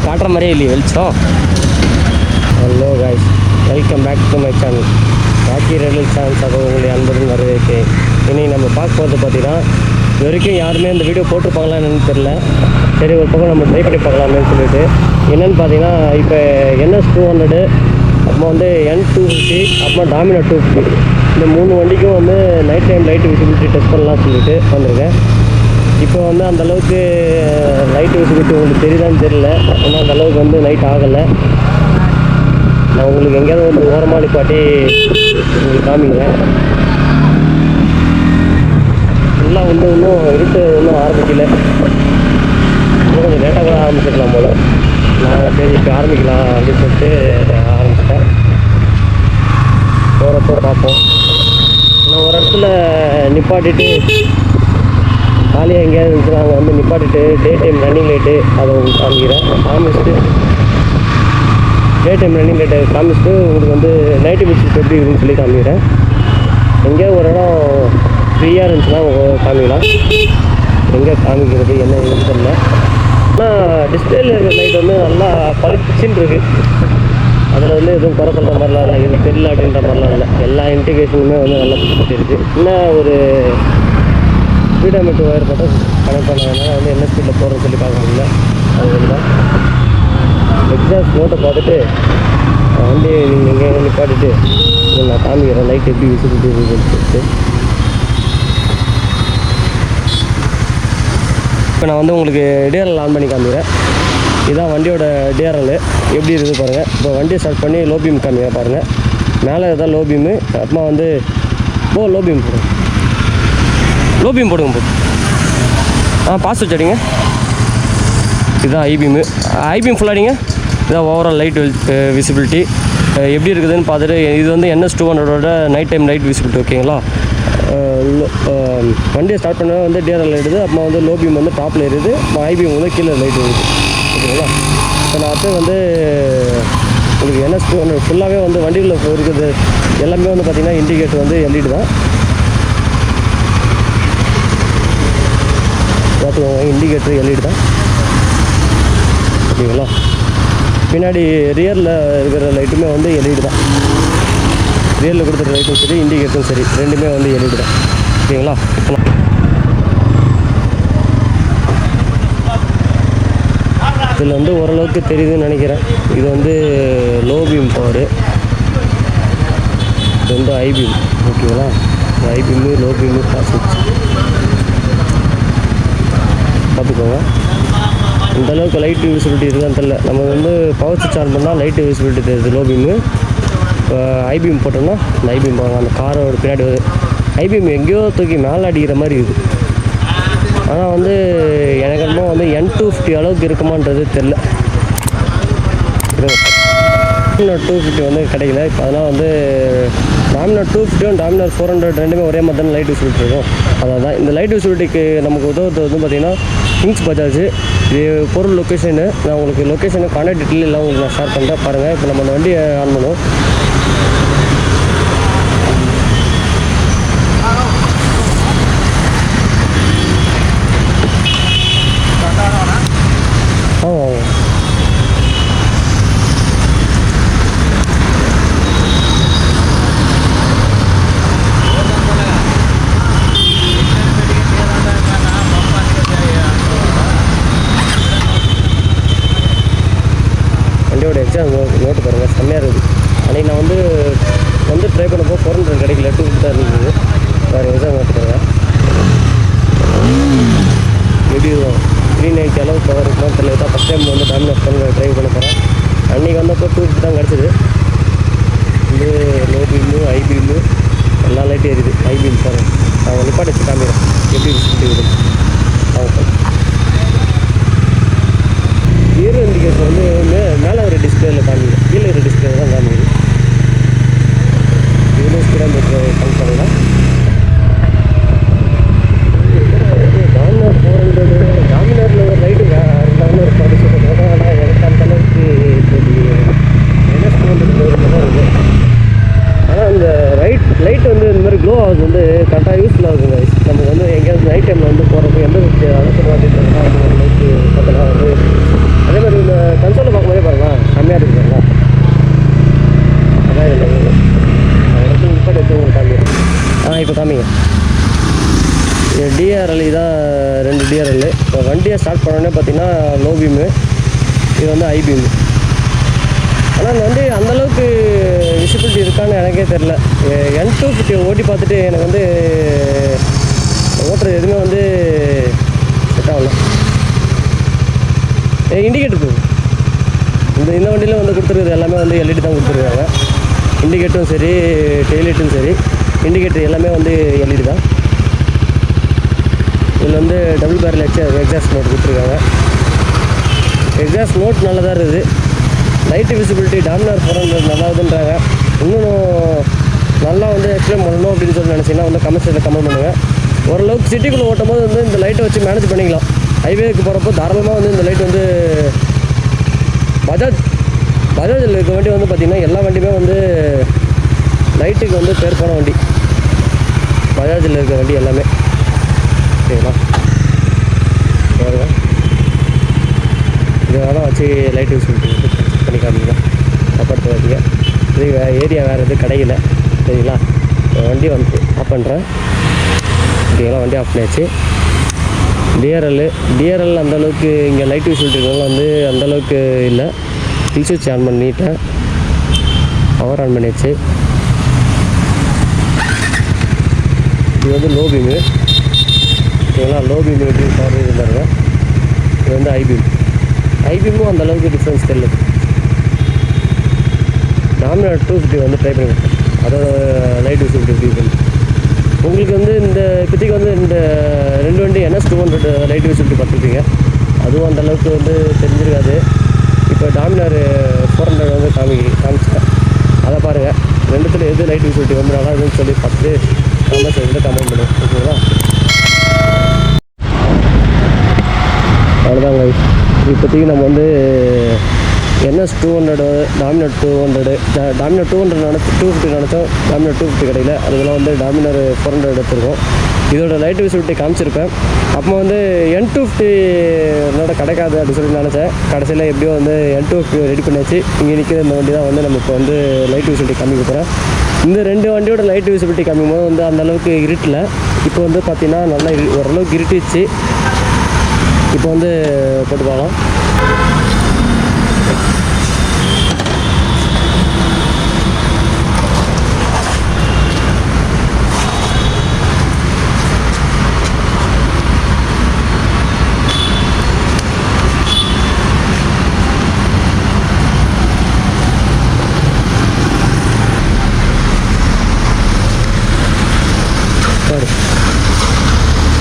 எதுவும் காட்டுற மாதிரியே இல்லையே வெளிச்சம். Hello guys, welcome back to my channel Rocky Rail channels. அதை உங்களுடைய அன்புடன் வரவேற்கிறேன். இனி நம்ம பார்க்க போகிறது பார்த்தீங்கன்னா, இது வரைக்கும் யாருமே இந்த வீடியோ போட்டிருப்பாங்களா என்னன்னு தெரில. சரி, ஒரு பக்கம் நம்ம ட்ரை பண்ணி பார்க்கலாமேன்னு சொல்லிட்டு என்னென்னு பார்த்தீங்கன்னா, இப்போ NS200, அப்புறம் வந்து N250, அப்புறம் டாமினார் 250, இந்த 3 வண்டிக்கும் வந்து night time light visibility test பண்ணலாம்னு சொல்லிட்டு வந்திருக்கேன். இப்போ வந்து அந்தளவுக்கு லைட் விசிபிலிட்டி உங்களுக்கு தெரியுதான்னு தெரில. ஏன்னா அந்தளவுக்கு வந்து நைட் ஆகலை. நான் உங்களுக்கு எங்கேயாவது வந்து ஓரமாக நிப்பாட்டி உங்களுக்கு காமிக்கிறேன். ஃபுல்லாக வந்து இன்னும் இருட்டு இன்னும் ஆரம்பிக்கல. இன்னும் கொஞ்சம் லேட்டாக கூட ஆரம்பிச்சிக்கலாம் போல். நான் சரி இப்போ ஆரம்பிக்கலாம் அப்படின்னு சொல்லிட்டு ஆரம்பிச்சிட்டேன். போகிறப்போ பார்ப்போம். நான் ஒரு இடத்துல நிப்பாட்டிட்டு காலியாக எங்கேயாவது இருந்துச்சு நாங்கள் வந்து நிப்பாட்டிட்டு டே டைம் ரன்னிங் லைட்டு அதை உங்களுக்கு காமிக்கிறேன். காமிச்சிட்டு டே டைம் ரன்னிங் லைட்டை காமிச்சிட்டு உங்களுக்கு வந்து நைட்டு விசிட் எப்படி இருக்குன்னு சொல்லி காமிக்கிறேன். எங்கேயாவது ஒரு இடம் ஃப்ரீயாக இருந்துச்சுன்னா காமிக்கலாம். எங்கே காமிக்கிறது என்ன இதுன்னு தெரியல. ஆனால் டிஸ்பிளேல இருக்கிற லைட் வந்து நல்லா பளிச்சுன்னு இருக்குது. அதில் வந்து எதுவும் குறை சொல்கிற மாதிரிலாம் இல்லை, இது தெரியல அப்படின்ற மாதிரிலாம் இல்லை. எல்லா இன்டிகேஷனுமே வந்து நல்லா பிடிச்சி இருக்குது. இன்னும் ஒரு ஸ்பீடோமீட்டர் ஒயர் மட்டும் கனெக்ட் பண்ணதுனால வந்து என்ன ஸ்பீடில் போகிறோன்னு சொல்லி பார்க்க முடியல. அது தான் எக்ஸாஸ்ட் நோட்டை பார்த்துட்டு வண்டி நீங்கள் எங்கே நிப்பாட்டிட்டு நான் காமிக்கிறேன் லைட் எப்படி விசிபிலிட்டி இருக்குன்னு சொல்லிட்டு. இப்போ நான் வந்து உங்களுக்கு டிஆர்எல் ஆன் பண்ணி காமிக்கிறேன். இதுதான் வண்டியோட டிஆர்எல் எப்படி இருக்குது பாருங்கள். இப்போ வண்டியை ஸ்டார்ட் பண்ணி லோ பீம் காமிக்கிறேன் பாருங்கள். மேலே இதுதான் லோ பீமு. அப்புறமா வந்து லோ பீம் போடுங்க, லோ பீம் போடுங்க போட்டு பாஸ் வச்சு. இதுதான் ஐபீமு. ஐபீம் ஃபுல்லாடிங்க. இதுதான் ஓவரால் லைட் விசிபிலிட்டி எப்படி இருக்குதுன்னு பார்த்துட்டு. இது வந்து NS200ஓட நைட் டைம் லைட் விசிபிலிட்டி. ஓகேங்களா. வண்டியை ஸ்டார்ட் பண்ண வந்து டிஆர்எல் எடுது. அப்புறம் வந்து லோ பீம் வந்து டாப்பில் இருக்குது. ஐபீம் வந்து கீழே லைட் இருக்குது. ஓகேங்களா. இப்போ நான் அடுத்து வந்து உங்களுக்கு NS200 ஃபுல்லாகவே வந்து வண்டியில் இருக்குது. எல்லாமே வந்து பார்த்திங்கன்னா இண்டிகேட்டர் வந்து LED தான் பார்த்துக்கோங்க. இண்டிகேட்டர் LED தான். ஓகேங்களா. பின்னாடி ரியரில் இருக்கிற லைட்டுமே வந்து LED தான். ரியரில் கொடுத்துருக்க லைட்டும் சரி, இண்டிகேட்டரும் சரி, ரெண்டுமே வந்து LED தான். ஓகேங்களா. இதில் வந்து ஓரளவுக்கு தெரியுதுன்னு நினைக்கிறேன். இது வந்து லோ பீம் பவரு, இது வந்து ஐபீம். ஓகேங்களா. ஐபீமு லோ பீமு பாஸ் பார்த்துக்கோங்க. இந்தளவுக்கு லைட்டு விசிபிலிட்டி இருக்குதான்னு தெரியல. நம்ம வந்து பவர் ஸ்விட்ச் ஆன் பண்ணால் லைட்டு விசிபிலிட்டி தெரியுது லோ பீமு. இப்போ ஐபீம் போட்டோம்னா இந்த ஐபீம் போவாங்க. அந்த காரோட பின்னாடி ஐபீம் எங்கேயோ தூக்கி மேலே அடிக்கிற மாதிரி இருக்குது. ஆனால் வந்து எனக்கு என்னமோ வந்து N250 அளவுக்கு இருக்குமான்றது தெரில. டாமினார் 250 வந்து கிடைக்கல. இப்போ அதனால் வந்து டாமினார் 250 டாமினார் 400 ரெண்டுமே ஒரே மாதிரி தான் லைட் விசிபிலிட்டி இருக்கும். அதான் இந்த லைட் விசிபிலிட்டிக்கு நமக்கு உதவுறது வந்து பார்த்திங்கன்னா கிங்ஸ் பஜாஜ். இது பொருள் லொக்கேஷனு நான் உங்களுக்கு லொக்கேஷனு கான்டாக்ட் டீட்டெயில் எல்லாம் உங்களுக்கு நான் ஷேர் பண்ணுறேன் பாருங்கள். இப்போ நம்ம அந்த வண்டியை ஆன் பண்ணுவோம். வண்டியோட எக்ஸாம் நோட்டு பாருங்கள், செம்மையாக இருக்குது. அன்றைக்கி நான் வந்து ட்ரை பண்ணப்போ 400 கிடைக்கல, 250 தான் இருந்தது. வேறு எக்ஸாம் நோட்டு பாருங்கள் எப்படி இருக்கும். 390 அளவு பவர் இருக்குன்னு தெரியல. தான் ஃபஸ்ட் டைம் வந்து டாமினார் ட்ரைவ் பண்ண போகிறேன். அன்றைக்கி வந்தப்போ 250 தான் கிடச்சிது. வந்து லோ பீமு ஐபீமு எல்லா லைட்டும் எரியுது. ஐபீம் பாருங்கள். நான் நிப்பாட்டி வச்சு காமிக்கிறேன் எப்படி விசிபிலிட்டி இருக்குது. ஹீரோ இண்டிகேட்டர் வந்து மேலே ஒரு டிஸ்பிளேயில் காமிக்குது, கீழே ஒரு டிஸ்பிளே தான் காமிக்குது. இவ்வளோ ஸ்பீடாக மீட்டர் கனெக்ட் பண்ணலாம். டாமினார் 400 டாமினாரில் ஒரு லைட்டு டாமினார் படிச்சு சொல்லுவாங்க. ஆனால் எனக்கு அந்த அளவுக்கு NS200 தான் இருக்குது. ஆனால் அந்த லைட் வந்து இந்த மாதிரி க்ளோ ஆகுது வந்து கரெக்டாக யூஸ்ஃபுல்லாக இருக்குங்க. நமக்கு வந்து எங்கேயாவது நைட் டைமில் வந்து போகிறப்போ எந்த அளவுக்கு மாட்டிட்டு லைட்டு பார்த்தோன்னா வந்து அதே மாதிரி இந்த கன்சோல் செம்மையாக இருக்குங்களா. அதான் இல்லை இப்போ வச்சு உங்களுக்கு காமிங்க. இப்போ காமிங்க. இது டிஆர்எல் இதான் 2 டிஆர்எல். இப்போ வண்டியை ஸ்டார்ட் பண்ணோடனே பார்த்தீங்கன்னா லோ பீமு, இது வந்து ஐ பீமு. ஆனால் இந்த வண்டி அந்தளவுக்கு விசிபிலிட்டி இருக்கான்னு எனக்கே தெரில. N250 ஓட்டி பார்த்துட்டு எனக்கு வந்து ஓட்டுறது எதுவுமே வந்து செட் ஆகல. இண்டிகேட்டர் இந்த வண்டியில் வந்து கொடுத்துருக்குறது எல்லாமே வந்து எல்இடி தான் கொடுத்துருக்காங்க. இண்டிகேட்டரும் சரி, டெய்லைட்டும் சரி, இண்டிகேட்டர் எல்லாமே வந்து எல்இடி தான். இதில் வந்து டபுள் பேரல் எக்ஸாஸ்ட் நோட் கொடுத்துருக்காங்க. எக்ஸாஸ்ட் நோட் நல்லா தான் இருக்குது. Light visibility Dominar 400 நல்லாதுன்றாங்க. இன்னும் நல்லா வந்து எக்ஸ்பிளைன் பண்ணணும் அப்படின்னு சொல்லி நினச்சிங்கன்னா வந்து கமெண்ட்ஸில் கமெண்ட் பண்ணுங்கள். ஓரளவுக்கு சிட்டிக்குள்ளே ஓட்டும் போது வந்து இந்த லைட்டை வச்சு மேனேஜ் பண்ணிக்கலாம். ஹைவேக்கு போகிறப்போ தாராளமாக வந்து இந்த லைட் வந்து பஜாஜில் இருக்க வண்டி வந்து பார்த்திங்கன்னா எல்லா வண்டியுமே வந்து லைட்டுக்கு வந்து பேர் போன வண்டி பஜாஜில் இருக்க வண்டி எல்லாமே. சரிங்களா, பாருங்க இதெல்லாம் வச்சு லைட் யூஸ் பண்ணி காமிங்க. சாப்பாடு வைங்க. இது ஏரியா வேறு எதுவும் கிடைக்கல. சரிங்களா, வண்டி வந்து ஆஃப் பண்ணுறேன். ஓகேங்களா, வண்டி ஆஃப் பண்ணியாச்சு. டிஆர்எல் அந்தளவுக்கு இங்கே லைட் யூஸ் இருக்கிறவங்க வந்து அந்தளவுக்கு இல்லை. கில் சுவிட்ச் ஆன் பண்ணிட்டேன், பவர் ஆன் பண்ணியாச்சு. இது வந்து லோ பீமு. ஓகேங்களா, லோ பீம் எப்படி பவர் இருந்தாருங்க. இது வந்து ஐபீமும் அந்தளவுக்கு டிஃப்ரென்ஸ் தெரியல. டாமினார் 250 வந்து ட்ரை பண்ணி கொடுத்தேன். அதோட லைட் யூஸ் எப்படி இருக்குது உங்களுக்கு வந்து இந்த இப்போதைக்கு வந்து இந்த 2 வண்டி NS200 லைட் விசிபிலிட்டி பார்த்துருப்பீங்க. அதுவும் அந்தளவுக்கு வந்து தெரிஞ்சிருக்காது. இப்போ டாமினார் 400 வந்து காமிச்சிட்டேன். அதை பாருங்கள். ரெண்டுத்தில் எது லைட் விசிபிலிட்டி வந்து நல்லா இருக்குன்னு சொல்லி பார்த்துட்டு கமெண்ட் பண்ணுவோம். ஓகேங்களா, அவ்வளோதாங்க. இப்போதைக்கு நம்ம வந்து NS200 டாமினார் 200 250 நினச்சோம். டாமினார் 250 கிடைக்கல. அதுக்கெல்லாம் வந்து டாமினார் 400 எடுத்துருக்கோம். இதோட லைட் விசிபிலிட்டி காமிச்சிருப்பேன். அப்போ வந்து N250 கிடைக்காது அப்படின்னு சொல்லி நினச்சேன். கடைசியில் எப்படியோ வந்து N250 ரெடி பண்ணியாச்சு. இங்கே நிற்கிற இந்த வண்டி தான் வந்து நம்ம இப்போ வந்து லைட் விசிபிலிட்டி காமிக்க போகிறேன். இந்த 2 வண்டியோட லைட் விசிபிலிட்டி காமிக்கும் போது வந்து அந்தளவுக்கு இருட்டில். இப்போ வந்து பார்த்திங்கன்னா நல்லா ஓரளவுக்கு இருட்டிச்சு. இப்போ வந்து போட்டு பார்க்கலாம்.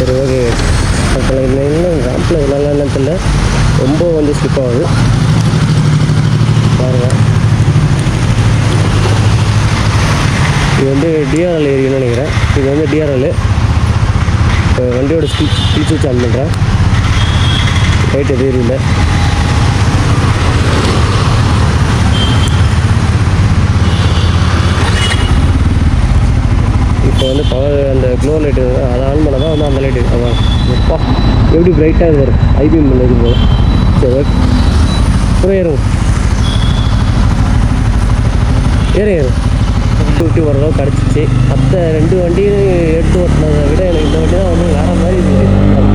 சரி, ஓகே. அப்போ இன்னும் ராம்பில் நல்லா என்னத்தில் ரொம்ப வந்து ஸ்லிப் ஆகுது பாருங்கள். இது வந்து டிஆர்எல் ஏரியான்னு நினைக்கிறேன். இது வந்து டிஆர்எல். இப்போ வண்டியோட ஸ்பீட் சுவிட்ச் ஆன் பண்ணுறேன். லைட் எதுவும் இல்லை. இப்போ வந்து பவர் அந்த க்ளோ லைட்டு அதை ஆன் பண்ணால் தான் வந்து அந்த லைட்டு அதான் எப்பா எப்படி பிரைட்டாக இது வரும். ஐபிஎம் இருக்கும் போது. சரி, ஓகே. அப்புறம் ஏறும் 250 ஓரளவு கிடச்சிச்சு. மற்ற 2 வண்டியும் எடுத்து ஓட்டினதை விட எனக்கு இந்த வண்டி தான் வந்து வேறு மாதிரி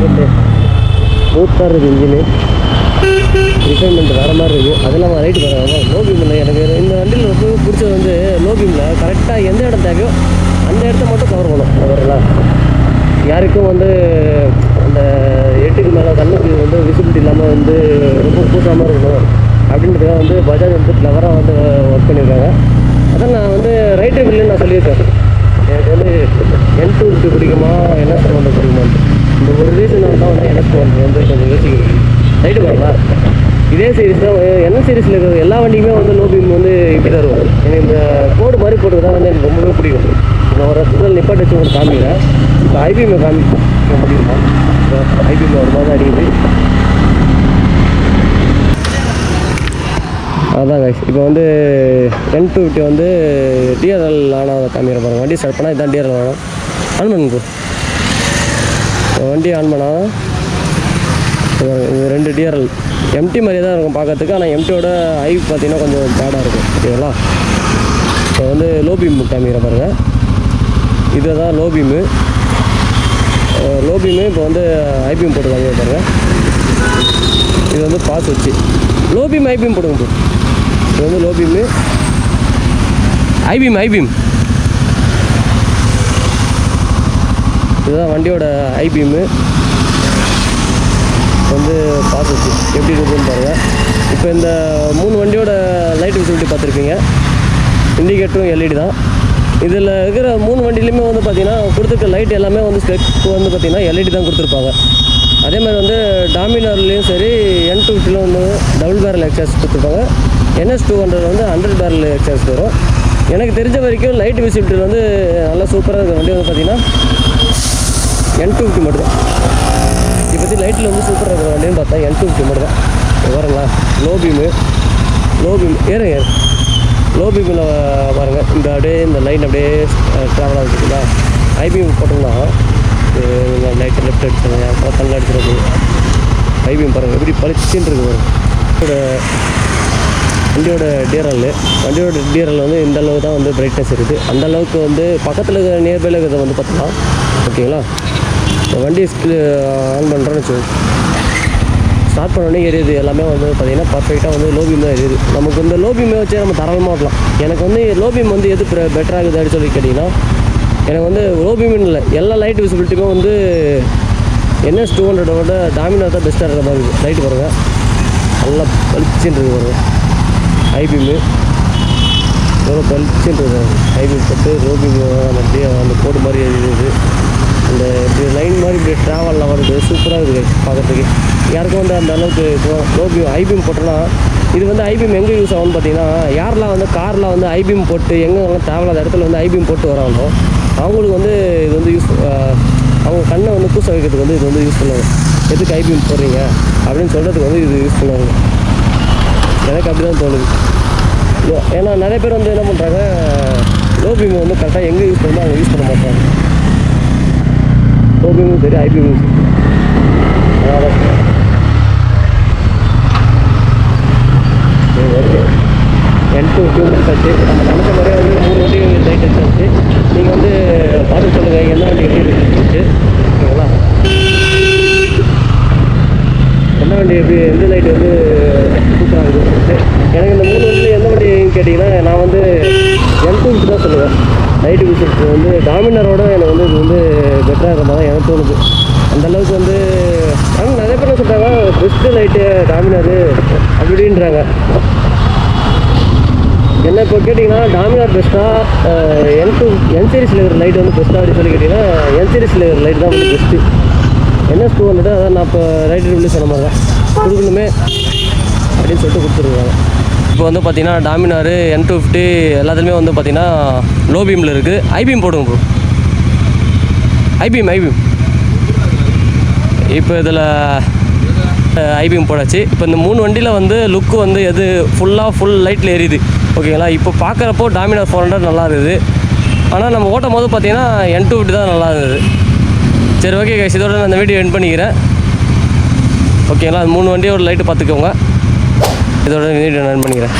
இருக்குது. ஸ்மூத்தாக இருக்குது. இன்ஜினு ரிஃபைன்மெண்ட் வேறு மாதிரி இருக்குது. அது இல்லாமல் ரைட்டு பாருங்க. லோ பீமில் எனக்கு இந்த வண்டியில் ரொம்ப பிடிச்சது வந்து லோ பீமில் கரெக்டாக எந்த இடம் தேவையோ அந்த இடத்த மட்டும் கவர் பண்ணும். அவரெல்லாம் யாருக்கும் வந்து அந்த 8க்கு மேலே கண்ணுக்கு வந்து விசிபிலிட்டி இல்லாமல் வந்து ரொம்ப கூட்டாமல் இருக்கணும் அப்படின்றதுக்காக வந்து பஜாஜ் வந்து கிளவராக வந்து ஒர்க் பண்ணியிருக்காங்க. அதான் நான் வந்து ரைட் ரிவ்யூலையும் நான் சொல்லியிருக்கேன். எனக்கு வந்து N250 பிடிக்குமா NS200 பிடிக்குமான்னு. இந்த ஒரு ரீசன் தான் வந்து NS200 வந்து கொஞ்சம் யோசிக்கணும். ரைட்டு பாருங்களா, இதே சீரிஸ் தான் என்ன சீரிஸில் இருக்கிற எல்லா வண்டியுமே வந்து லோ பீம் வந்து இப்படி தான் இருக்கும். எனக்கு இந்த கோடு மாதிரி போட்டு தான் வந்து எனக்கு ரொம்பவே பிடிக்கும். நான் ஒரு ரசத்தில் நிப்பாட்டு வச்சு உங்களுக்கு காமிக்கிறேன். இப்போ ஐபிஎம்மை காமிக்க முடியுமா? ஐபிஎம் ஒரு மாதிரி அடிக்குது. அதுதான் கைஸ். இப்போ வந்து N250 வந்து டிஆர்எல் ஆனால் காமிக்கிற பாருங்கள். வண்டி ஸ்டார்ட் பண்ணால் இதுதான் டிஆர்எல் ஆன் பண்ணுங்க. வண்டி ஆன் பண்ணால் இது 2 டிஆர்எல் எம்டி மாதிரியே தான் இருக்கும் பார்க்கறதுக்கு. ஆனால் எம்டியோட ஐ பார்த்தீங்கன்னா கொஞ்சம் பேடாக இருக்கும். ஓகேங்களா? இப்போ வந்து லோ பீம் காமிக்கிற பாருங்கள். இதுதான் லோ பீமு. இப்போ வந்து ஐபிஎம் போட்டு காமிக்க பாருங்கள். இது வந்து பாஸ் வச்சு லோ பீம் ஐபிஎம் போடுங்க ப்ரோ. இது வந்து லோ பீமு ஐபிஎம் இதுதான் வண்டியோட ஐபிஎம்மு வந்து பாஸ் வச்சு எப்படி இருக்குதுன்னு பாருங்கள். இப்போ இந்த 3 வண்டியோட லைட் விசிபிலிட்டி பார்த்துருப்பீங்க. இண்டிகேட்டரும் எல்இடி தான். இதில் இருக்கிற 3 வண்டியிலையுமே வந்து பார்த்திங்கன்னா கொடுத்துருக்க லைட் எல்லாமே வந்து ஸ்பெக் வந்து பார்த்திங்கன்னா எல்இடி தான் கொடுத்துருப்பாங்க. அதே மாதிரி வந்து டாமினார்லேயும் சரி N250 வந்து டபுள் பேரல் எக்ஸாஸ்ட் கொடுத்துருப்பாங்க. NS200 வந்து 100 பேரல் எக்ஸாஸ்ட் வரும். எனக்கு தெரிஞ்ச வரைக்கும் லைட் விசிபிலிட்டி வந்து நல்லா சூப்பராக இருக்கிற வண்டி வந்து பார்த்திங்கன்னா N250 மட்டும் தான். இதை பற்றி லைட்டில் வந்து சூப்பராக இருக்கிற வண்டின்னு பார்த்தா N250 மட்டும் தான். வரங்களா? லோ பீம் ஏறுங்க. லோ பீமில் பாருங்கள். இந்த அப்படியே இந்த லைன் அப்படியே ட்ராவல் ஆகுதுங்களா? ஐபிஎம் போட்டோம்னா லைட்டு லெஃப்ட் அடிச்சுருங்க, அப்புறம் தள்ள அடிச்சுறது. ஐபிஎம் பாருங்கள் எப்படி பளிச்சுன்னு இருக்குது. வண்டியோட டிஆர்எல் வந்து இந்த அளவு தான் வந்து பிரைட்னஸ் இருக்குது. அந்த அளவுக்கு வந்து பக்கத்தில் இருக்கிற நியர்பையில் இருக்கிறத வந்து பார்த்துக்கலாம். ஓகேங்களா? இப்போ வண்டி ஆன் பண்ணுறோன்னு வச்சுக்கோங்க. ஸ்டார்ட் பண்ணோடனே எரியுது. எல்லாமே வந்து பார்த்திங்கன்னா பர்ஃபெக்டாக வந்து லோ பீம் தான் எரியுது. நமக்கு இந்த லோ பீமை வச்சு நம்ம தாராளமாக ஓட்டலாம். எனக்கு வந்து லோ பீம் வந்து எது பெட்டராகுது அப்படின்னு சொல்லி கேட்டிங்கன்னா, எனக்கு வந்து லோ பீம்னு இல்லை, எல்லா லைட் விசிபிலிட்டியுமே வந்து NS200ஓட டாமினார் தான் பெஸ்ட்டாக இருக்கிற மாதிரி இருக்குது. லைட்டு பாருங்கள் நல்லா பளிச்சுன்னு இருக்குது பாருங்கள். ஐபீமு எவ்வளோ பளிச்சுன்னு இருக்குது. ஐபீம் போட்டு லோ பீம் அப்படியே அந்த கோடு மாதிரி எரியுது. அந்த இப்படி லைன் மாதிரி இப்படி ட்ராவலில் வருது. சூப்பராக இருக்குது பார்க்குறதுக்கு. யாருக்கும் வந்து அந்த அளவுக்கு லோ பீம் ஐபீம் போட்டோன்னா, இது வந்து ஐபீம் எங்கே யூஸ் ஆகும்னு பார்த்தீங்கன்னா, யாரெல்லாம் வந்து காரில் வந்து ஐபீம் போட்டு எங்கெல்லாம் தேவையில்லாத இடத்துல வந்து ஐபீம் போட்டு வராங்களோ அவங்களுக்கு வந்து இது வந்து அவங்க கண்ணை வந்து கூச வைக்கிறதுக்கு வந்து இது வந்து யூஸ் பண்ணுவாங்க. எதுக்கு ஐபீம் போடுறீங்க அப்படின்னு சொல்கிறதுக்கு வந்து இது யூஸ் பண்ணுவாங்க. எனக்கு அப்படி தான் தோணுது. ஏன்னா நிறைய பேர் வந்து என்ன பண்ணுறாங்க, லோ பீம் வந்து கரெக்டாக எங்கே யூஸ் பண்ணணும் அவங்க யூஸ் பண்ண மாட்டாங்க. லோ பீமும் சரி ஐபீமும் சரி. அதனால் ஓகே N250 எடுத்தாச்சு. நம்ம நினச்ச மாதிரியே வந்து 3 வண்டி லைட் எடுத்தாச்சு. நீங்கள் வந்து பார்த்து சொல்லுங்கள் என்ன வண்டி எப்படி இருந்துச்சு. ஓகேங்களா? என்ன வண்டி எப்படி எந்த லைட் வந்து சூப்பராக இருக்குது. எனக்கு இந்த 3 வண்டியில் எந்த வண்டின்னு கேட்டிங்கன்னா, நான் வந்து N250 தான் சொல்லுவேன். லைட்டு விசிபிலிட்டி வந்து டாமினாரோட எனக்கு வந்து இது வந்து பெட்டராக இருக்கிற மாதிரி தான் எனக்கு தோணுது. அந்தளவுக்கு வந்து ஆனால் நிறைய பேர் சொல்கிறாங்க பெஸ்ட்டு லைட்டு டாமினாரு அப்படின்றாங்க. என்ன இப்போ கேட்டிங்கன்னா டாமினார் பெஸ்ட்டாக என் சீரிஸில் இருக்கிற லைட் வந்து பெஸ்ட்டாக அப்படின்னு சொல்லி கேட்டிங்கன்னா, என் சீரிஸில் இருக்கிற லைட் தான் வந்து பெஸ்ட்டு. NS200 அதான் நான் இப்போ ரைட் ரிவ்யூ சொன்ன மாதிரி தான் கொடுக்கணுமே அப்படின்னு சொல்லிட்டு கொடுத்துருக்காங்க. இப்போ வந்து பார்த்திங்கன்னா டாமினார் N250 எல்லாத்துலேயுமே வந்து பார்த்திங்கன்னா லோ பீமில் இருக்குது. ஐபீம் போடுங்க ப்ரோ. ஐபீம் இப்போ இதில் ஐபீம் போடாச்சு. இப்போ இந்த 3 வண்டியில் வந்து லுக்கு வந்து எது ஃபுல் லைட்டில் எரியுது. ஓகேங்களா? இப்போ பார்க்குறப்போ டாமினார் 400 நல்லா இருக்குது. ஆனால் நம்ம ஓட்டும் போது பார்த்திங்கன்னா N250 தான் நல்லா இருந்தது. சரி ஓகே கைஸ், இதோட நான் இந்த வீடியோ எண்ட் பண்ணிக்கிறேன். ஓகேங்களா? 3 வண்டியோட லைட்டு பார்த்துக்கோங்க. இதோட வீடியோ நான் எண்ட் பண்ணிக்கிறேன்.